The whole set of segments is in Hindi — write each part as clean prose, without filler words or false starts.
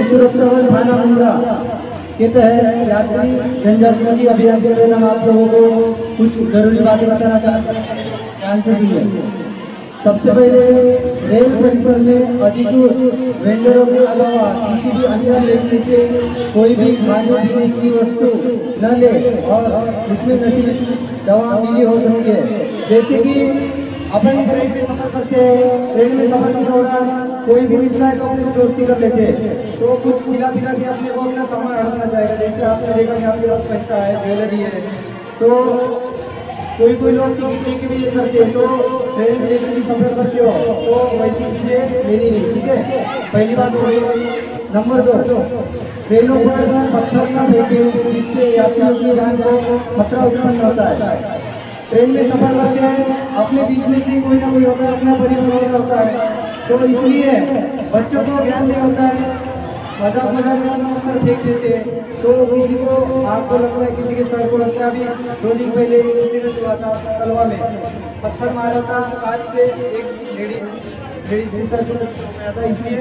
सुरक्षा बल थाना मुंद्रा के तहत यात्री जनजागृति अभियान के लिए हम आप लोगों को कुछ जरूरी बातें बताना चाहते हैं। ध्यान से सुनिए। सबसे पहले रेल परिसर में अधिकृत वेंडरों के अलावा किसी भी अन्य व्यक्ति से कोई भी खाने पीने की वस्तु न ले और उसमें नशीली दवा मिली हो सकती है। जैसे कि अपन ट्रेन में सफर करते हैं, ट्रेन में सफर के दौरान कोई भी मिलता है तो अपनी दोस्ती कर लेते हैं, तो कुछ पिला पिला के अपने को अपना सामान हड़पना चाहेगा। जैसे आपने देखा कि आपके पास पैसा है, ज्वेलरी है, तो कोई लोग टिकट के भी करते हैं। तो ट्रेन में जैसे सफर करते हो तो वैसी चीजें लेनी नहीं, ठीक है। पहली बात वही। नंबर 2, ट्रेनों पर पत्थर न फेंके जिससे यात्रियों की जान को खतरा उत्पन्न होता है। ट्रेन में सफर करते हैं, अपने बीच में से कोई ना कोई होता है, अपना परिवार होता है, तो इसलिए बच्चों को ज्ञान नहीं होता है, मजाक में पत्थर फेंक देते हैं। तो किसी को आपको लगता है, किसी के सर को लगता है। अभी 2 दिन पहले इंसिडेंट हुआ था कलवा में, पत्थर मारा था आज से एक लेडीज सर को गया था। इसलिए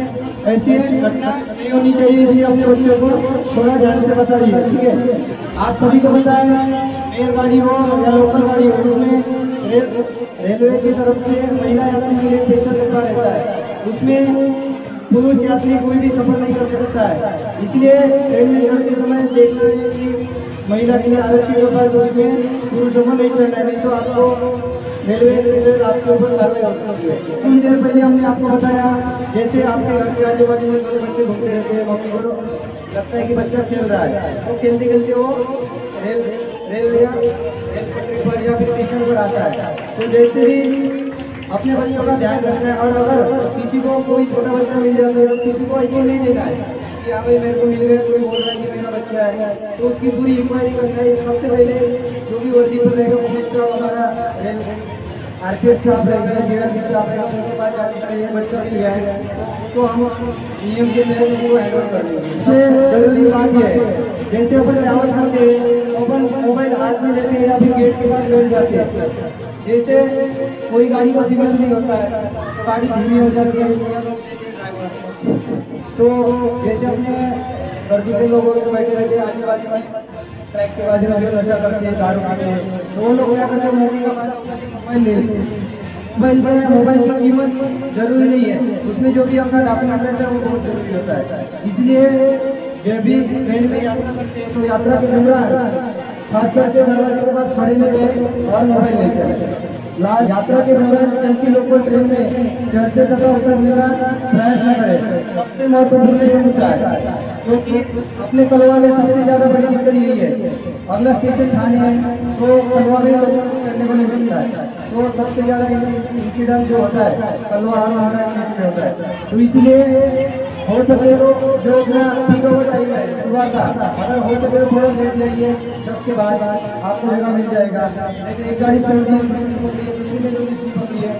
ऐसी घटना नहीं होनी चाहिए, इसलिए अपने बच्चों को थोड़ा ध्यान से बताइए, ठीक है। आप सभी को पता है रेलगाड़ी हो या लोकल गाड़ी हो, उसमें रेलवे की तरफ से महिला यात्री के लिए स्पेशल डब्बा रहता है, उसमें पुरुष यात्री कोई भी सफर नहीं कर सकता है। इसलिए ट्रेन में चढ़ते समय देखना है कि महिला के लिए आरक्षित डब्बा है, तो उसमें पुरुषों को नहीं चढ़ना है, नहीं तो आपको रेलवे आपके ऊपर कार्रवाई हो सकती है। कुछ देर पहले हमने आपको बताया, जैसे आपके घर के आजू बाजू में छोटे बच्चे घूमते रहते हैं, मम्मी को लगता है कि बच्चा खेल रहा है, तो खेलते खेलते वो रेल पटरी पर या फिर स्टेशन पर आता है। तो जैसे ही अपने बच्चों का ध्यान रखना है, और अगर किसी को कोई छोटा बच्चा मिल जाता है तो किसी को ऐसे नहीं देना है कि हाँ भाई मेरे को मिल गया, कोई बोल रहा है कि मेरा बच्चा है, तो उसकी पूरी इंक्वायरी करना है। सबसे पहले जो भी वर्दी पर रहेगा, पुलिस का हमारा RPF स्टाफ रहेगा, JRP स्टाफ रहेगा, उनके पास जाकर ये बच्चा मिल गया है तो हम नियम के तहत उनको हैंडल कर देंगे। इसमें जरूरी बात यह है, जैसे अपन ट्रैवल करते हैं, अपन मोबाइल हाथ में लेते हैं या फिर गेट के पास बैठ जाते हैं। जैसे कोई गाड़ी को सिग्नल नहीं होता है तो गाड़ी धीमी हो जाती है, तो जैसे अपने गर्दी के लोग बैठे रहते हैं आजू बाजू में, ट्रैक के बाजू में जो नशा करते हैं, दारू पीते हैं, तो वो लोग क्या करते हैं, मोबाइल ले लेते हैं। मोबाइल की कीमत जरूरी नहीं है, उसमें जो भी अपना डॉक्यूमेंट रहता है वो बहुत जरूरी होता है। इसलिए जब भी ट्रेन में यात्रा करते हैं तो यात्रा के दौरान खास करके दरवाजे के पास खड़े नहीं रहे और मोबाइल लेते हैं। यात्रा के दौरान चलती लोकल ट्रेन में चढ़ते तथा उतरने का प्रयास न करें। सबसे महत्वपूर्ण ये मुद्दा है, क्योंकि अपने कलवा में सबसे ज्यादा बड़ी दिक्कत यही है, अगला स्टेशन ठाणे है तो कलवा में चढ़ने को नहीं मिलता है, तो सबसे ज्यादा इंसिडेंट जो होता है कलवा में होता है। तो इसलिए हो सके तो जो पीक ओवर टाइम है सुबह का, अगर हो सके तो थोड़ा लेट जाइए, 10 के बाद आपको जगह मिल जाएगा। लेकिन एक गाड़ी चल रही है, दूसरी में जो पकड़ी है,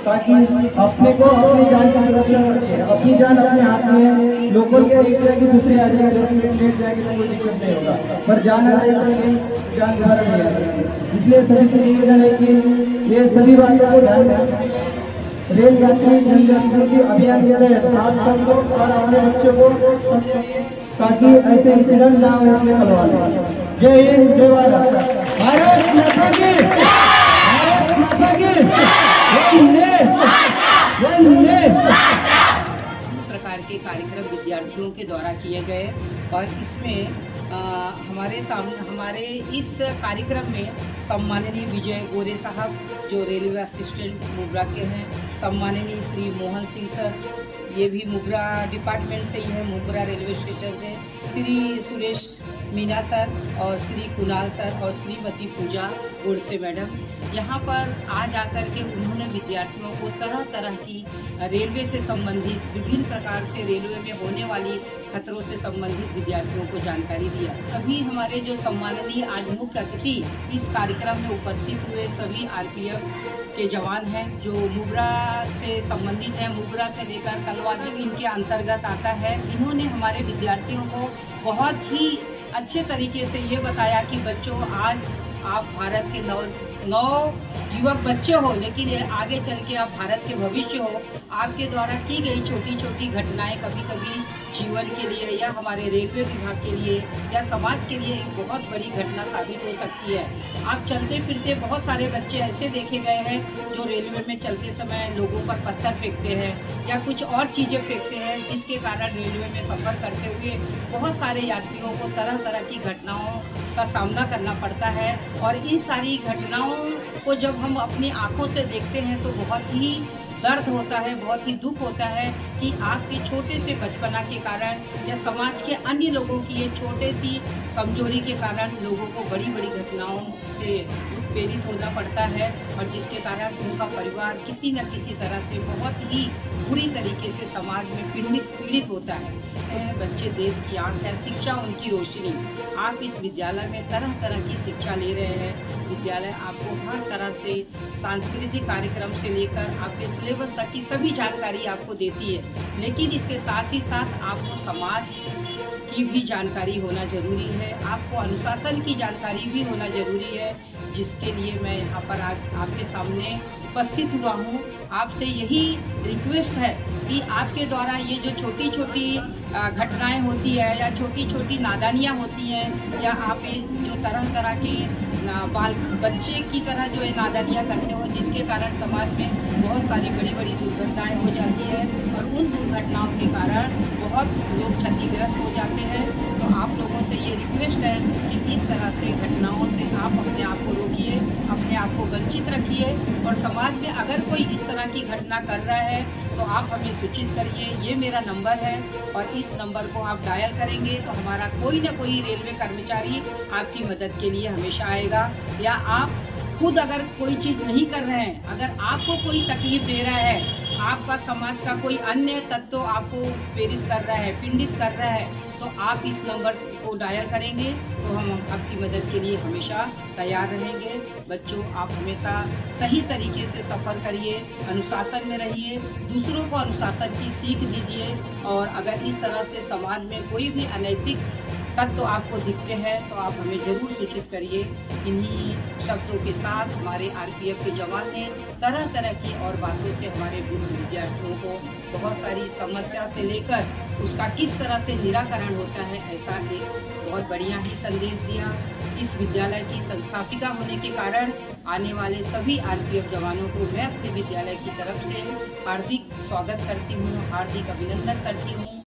ताकि अपने को अपनी जान की सुरक्षा करनी है। अपनी जान अपने हाथ में है, लोकल के एक जाएगी दूसरी आ जाएगी, 10 मिनट लेट जाएगी तो कोई दिक्कत नहीं होगा, पर जान आ जाएगी जान दोबारा नहीं आ सकती। इसलिए सभी से निवेदन है कि ये सभी बातों को ध्यान में रेल यात्री जनजागृति अभियान के तहत आप सबको और अपने बच्चों को समझाइए ताकि ऐसे इंसिडेंट ना हो अपने कलवा में। जय हिंद, जय भारत, भारत माता की, भारत माता की, वंदे वंदे। प्रकार के कार्यक्रम विद्यार्थियों के द्वारा किए गए और इसमें हमारे इस कार्यक्रम में सम्माननीय विजय गोरे साहब जो रेलवे असिस्टेंट मुब्रा के हैं, सम्माननीय श्री मोहन सिंह सर, ये भी मुब्रा डिपार्टमेंट से ही है, मुब्रा रेलवे स्टेशन से, श्री सुरेश मीना सर और श्री कुणाल सर और श्रीमती पूजा गोडसे मैडम यहाँ पर आ जाकर के उन्होंने विद्यार्थियों को तरह तरह की रेलवे से संबंधित विभिन्न प्रकार से रेलवे में होने वाली खतरों से संबंधित विद्यार्थियों को जानकारी दिया। सभी हमारे जो सम्माननीय आज मुख्य अतिथि इस कार्यक्रम में उपस्थित हुए सभी RPF के जवान हैं जो मुब्रा से संबंधित हैं, मुब्रा से लेकर कलवा तक इनके अंतर्गत आता है। इन्होंने हमारे विद्यार्थियों को बहुत ही अच्छे तरीके से ये बताया कि बच्चों आज आप भारत के युवक बच्चे हो, लेकिन ये आगे चल के आप भारत के भविष्य हो। आपके द्वारा की गई छोटी छोटी घटनाएं कभी कभी जीवन के लिए या हमारे रेलवे विभाग के लिए या समाज के लिए एक बहुत बड़ी घटना साबित हो सकती है। आप चलते फिरते बहुत सारे बच्चे ऐसे देखे गए हैं जो रेलवे में चलते समय लोगों पर पत्थर फेंकते हैं या कुछ और चीज़ें फेंकते हैं, जिसके कारण रेलवे में सफ़र करते हुए बहुत सारे यात्रियों को तरह तरह की घटनाओं का सामना करना पड़ता है। और इन सारी घटनाओं को जब हम अपनी आंखों से देखते हैं तो बहुत ही दर्द होता है, बहुत ही दुख होता है कि आपके छोटे से बचपना के कारण या समाज के अन्य लोगों की ये छोटे सी कमजोरी के कारण लोगों को बड़ी बड़ी घटनाओं से उत्प्रेरित होना पड़ता है, और जिसके कारण उनका परिवार किसी न किसी तरह से बहुत ही बुरी तरीके से समाज में पीड़ित होता है। बच्चे देश की आंख है, शिक्षा उनकी रोशनी। आप इस विद्यालय में तरह तरह की शिक्षा ले रहे हैं। विद्यालय आपको हर तरह से सांस्कृतिक कार्यक्रम से लेकर आपके सिलेबस तक की सभी जानकारी आपको देती है, लेकिन इसके साथ ही साथ आपको समाज की भी जानकारी होना जरूरी है, आपको अनुशासन की जानकारी भी होना जरूरी है, जिसके लिए मैं यहाँ पर आज आपके सामने उपस्थित हुआ हूँ। आपसे यही रिक्वेस्ट है कि आपके द्वारा ये जो छोटी छोटी घटनाएं होती है या छोटी छोटी नादानियाँ होती हैं, या आप जो तरह तरह के बच्चे की तरह जो है नादानियाँ करते हो, जिसके कारण समाज में बहुत सारी बड़ी बड़ी दुर्घटनाएं हो जाती है और उन दुर्घटनाओं के कारण बहुत लोग क्षतिग्रस्त हो जाते हैं। तो आप लोगों से ये रिक्वेस्ट है कि इस तरह से घटनाओं से आप अपने आप को रोकिए, अपने आप को वंचित रखिए, और समाज में अगर कोई इस तरह की घटना कर रहा है तो आप हमें सूचित करिए। ये मेरा नंबर है और इस नंबर को आप डायल करेंगे तो हमारा कोई ना कोई रेलवे कर्मचारी आपकी मदद के लिए हमेशा आएगा। या आप खुद अगर कोई चीज़ नहीं कर रहे हैं, अगर आपको कोई तकलीफ दे रहा है, आपका समाज का कोई अन्य तत्व आपको प्रेरित कर रहा है, पीड़ित कर रहा है, तो आप इस नंबर को डायल करेंगे तो हम आपकी मदद के लिए हमेशा तैयार रहेंगे। बच्चों, आप हमेशा सही तरीके से सफ़र करिए, अनुशासन में रहिए, दूसरों को अनुशासन की सीख दीजिए, और अगर इस तरह से समाज में कोई भी अनैतिक तत्व आपको दिखते हैं तो आप हमें ज़रूर सूचित करिए। इन्हीं शब्दों के साथ हमारे आरपीएफ के जवान ने तरह तरह की और बातों से हमारे विद्यार्थियों को बहुत सारी समस्या से लेकर उसका किस तरह से निराकरण होता है, ऐसा एक बहुत बढ़िया ही संदेश दिया। इस विद्यालय की संस्थापिका होने के कारण आने वाले सभी आरपीएफ जवानों को मैं अपने विद्यालय की तरफ से हार्दिक स्वागत करती हूँ, हार्दिक अभिनंदन करती हूँ।